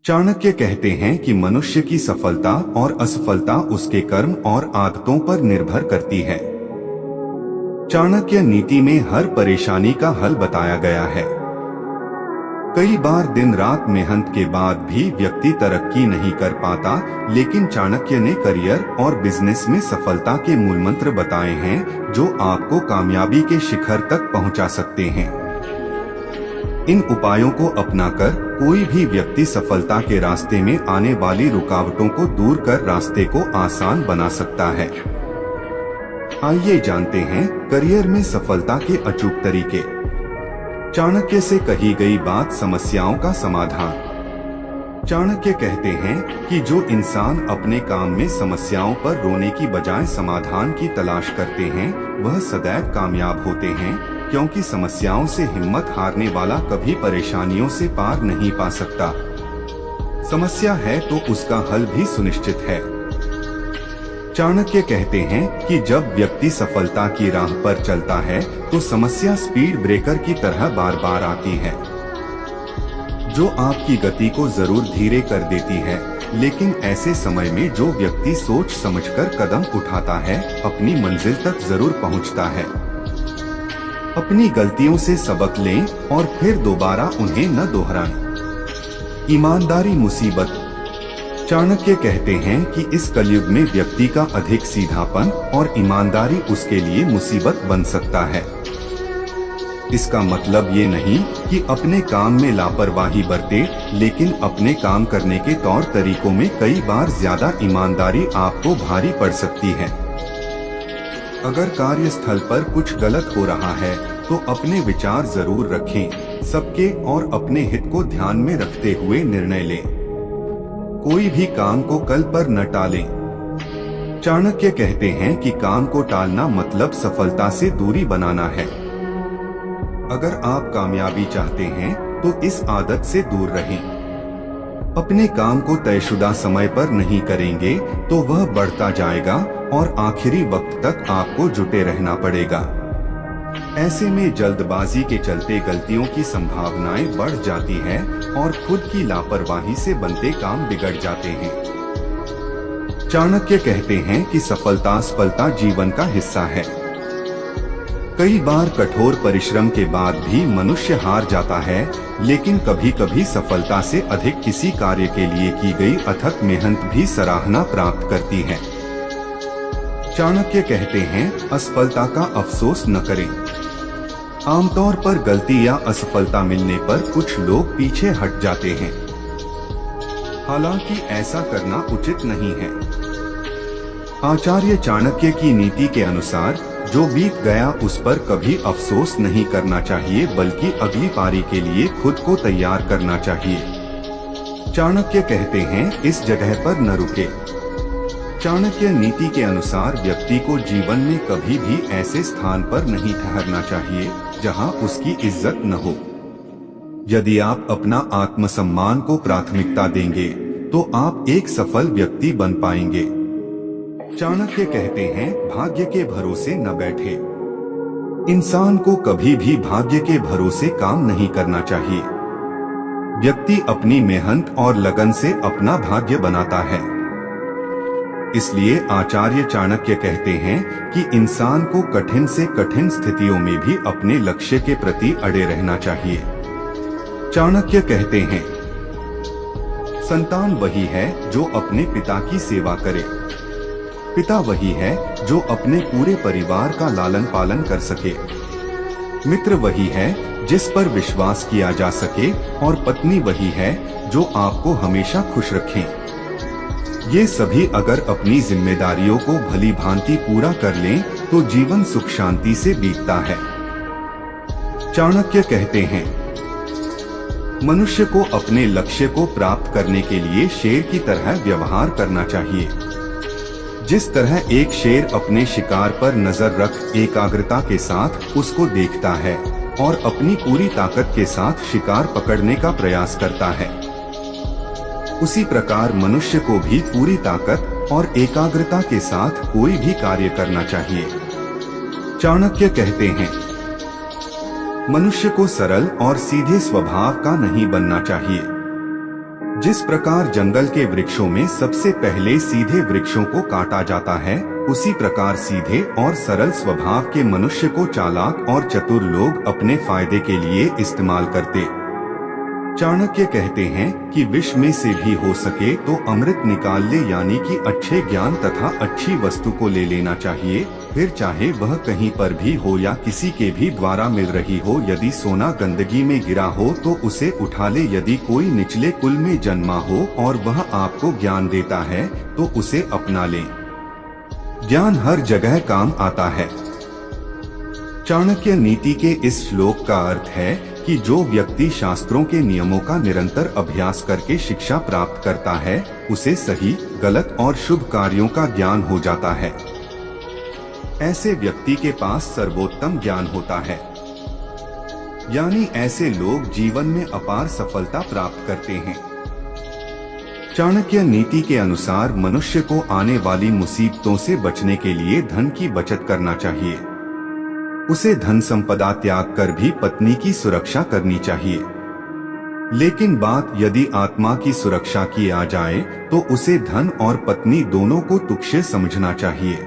चाणक्य कहते हैं कि मनुष्य की सफलता और असफलता उसके कर्म और आदतों पर निर्भर करती है। चाणक्य नीति में हर परेशानी का हल बताया गया है। कई बार दिन रात मेहनत के बाद भी व्यक्ति तरक्की नहीं कर पाता, लेकिन चाणक्य ने करियर और बिजनेस में सफलता के मूलमंत्र बताए हैं जो आपको कामयाबी के शिखर तक पहुंचा सकते हैं। इन उपायों को अपनाकर कोई भी व्यक्ति सफलता के रास्ते में आने वाली रुकावटों को दूर कर रास्ते को आसान बना सकता है। आइए जानते हैं करियर में सफलता के अचूक तरीके। चाणक्य से कही गई बात समस्याओं का समाधान। चाणक्य कहते हैं कि जो इंसान अपने काम में समस्याओं पर रोने की बजाय समाधान की तलाश करते हैं वह सदैव कामयाब होते हैं, क्योंकि समस्याओं से हिम्मत हारने वाला कभी परेशानियों से पार नहीं पा सकता। समस्या है तो उसका हल भी सुनिश्चित है। चाणक्य कहते हैं कि जब व्यक्ति सफलता की राह पर चलता है तो समस्या स्पीड ब्रेकर की तरह बार बार आती है, जो आपकी गति को जरूर धीरे कर देती है। लेकिन ऐसे समय में जो व्यक्ति सोच समझकर कदम उठाता है अपनी मंजिल तक जरूर पहुंचता है। अपनी गलतियों से सबक लें और फिर दोबारा उन्हें न दोहराएं। ईमानदारी मुसीबत। चाणक्य कहते हैं कि इस कलयुग में व्यक्ति का अधिक सीधापन और ईमानदारी उसके लिए मुसीबत बन सकता है। इसका मतलब ये नहीं कि अपने काम में लापरवाही बरते, लेकिन अपने काम करने के तौर तरीकों में कई बार ज्यादा ईमानदारी आपको भारी पड़ सकती है। अगर कार्यस्थल पर कुछ गलत हो रहा है तो अपने विचार जरूर रखें। सबके और अपने हित को ध्यान में रखते हुए निर्णय लें। कोई भी काम को कल पर न टालें। चाणक्य कहते हैं कि काम को टालना मतलब सफलता से दूरी बनाना है। अगर आप कामयाबी चाहते हैं तो इस आदत से दूर रहें। अपने काम को तयशुदा समय पर नहीं करेंगे तो वह बढ़ता जाएगा और आखिरी वक्त तक आपको जुटे रहना पड़ेगा। ऐसे में जल्दबाजी के चलते गलतियों की संभावनाएं बढ़ जाती है और खुद की लापरवाही से बनते काम बिगड़ जाते हैं। चाणक्य कहते हैं कि सफलता जीवन का हिस्सा है। कई बार कठोर परिश्रम के बाद भी मनुष्य हार जाता है, लेकिन कभी कभी सफलता से अधिक किसी कार्य के लिए की गई अथक मेहनत भी सराहना प्राप्त करती है। चाणक्य कहते हैं असफलता का अफसोस न करें। आमतौर पर गलती या असफलता मिलने पर कुछ लोग पीछे हट जाते हैं, हालांकि ऐसा करना उचित नहीं है। आचार्य चाणक्य की नीति के अनुसार जो बीत गया उस पर कभी अफसोस नहीं करना चाहिए, बल्कि अगली पारी के लिए खुद को तैयार करना चाहिए। चाणक्य कहते हैं इस जगह पर न रुके। चाणक्य नीति के अनुसार व्यक्ति को जीवन में कभी भी ऐसे स्थान पर नहीं ठहरना चाहिए जहां उसकी इज्जत न हो। यदि आप अपना आत्मसम्मान को प्राथमिकता देंगे तो आप एक सफल व्यक्ति बन पाएंगे। चाणक्य कहते हैं भाग्य के भरोसे न बैठे। इंसान को कभी भी भाग्य के भरोसे काम नहीं करना चाहिए। व्यक्ति अपनी मेहनत और लगन से अपना भाग्य बनाता है। इसलिए आचार्य चाणक्य कहते हैं कि इंसान को कठिन से कठिन स्थितियों में भी अपने लक्ष्य के प्रति अड़े रहना चाहिए। चाणक्य कहते हैं संतान वही है जो अपने पिता की सेवा करे। पिता वही है जो अपने पूरे परिवार का लालन पालन कर सके। मित्र वही है जिस पर विश्वास किया जा सके और पत्नी वही है जो आपको हमेशा खुश रखें। ये सभी अगर अपनी जिम्मेदारियों को भली भांति पूरा कर लें तो जीवन सुख शांति से बीतता है। चाणक्य कहते हैं मनुष्य को अपने लक्ष्य को प्राप्त करने के लिए शेर की तरह व्यवहार करना चाहिए। जिस तरह एक शेर अपने शिकार पर नजर रख एकाग्रता के साथ उसको देखता है और अपनी पूरी ताकत के साथ शिकार पकड़ने का प्रयास करता है, उसी प्रकार मनुष्य को भी पूरी ताकत और एकाग्रता के साथ कोई भी कार्य करना चाहिए। चाणक्य कहते हैं मनुष्य को सरल और सीधे स्वभाव का नहीं बनना चाहिए। जिस प्रकार जंगल के वृक्षों में सबसे पहले सीधे वृक्षों को काटा जाता है, उसी प्रकार सीधे और सरल स्वभाव के मनुष्य को चालाक और चतुर लोग अपने फायदे के लिए इस्तेमाल करते। चाणक्य कहते हैं कि विष में से भी हो सके तो अमृत निकाल ले, यानी कि अच्छे ज्ञान तथा अच्छी वस्तु को ले लेना चाहिए, फिर चाहे वह कहीं पर भी हो या किसी के भी द्वारा मिल रही हो। यदि सोना गंदगी में गिरा हो तो उसे उठा ले। यदि कोई निचले कुल में जन्मा हो और वह आपको ज्ञान देता है तो उसे अपना ले। ज्ञान हर जगह काम आता है। चाणक्य नीति के इस श्लोक का अर्थ है कि जो व्यक्ति शास्त्रों के नियमों का निरंतर अभ्यास करके शिक्षा प्राप्त करता है, उसे सही, गलत और शुभ कार्यों का ज्ञान हो जाता है। ऐसे व्यक्ति के पास सर्वोत्तम ज्ञान होता है, यानी ऐसे लोग जीवन में अपार सफलता प्राप्त करते हैं। चाणक्य नीति के अनुसार मनुष्य को आने वाली मुसीबतों से बचने के लिए धन की बचत करना चाहिए। उसे धन संपदा त्याग कर भी पत्नी की सुरक्षा करनी चाहिए। लेकिन बात यदि आत्मा की सुरक्षा की आ जाए तो उसे धन और पत्नी दोनों को तुच्छ समझना चाहिए।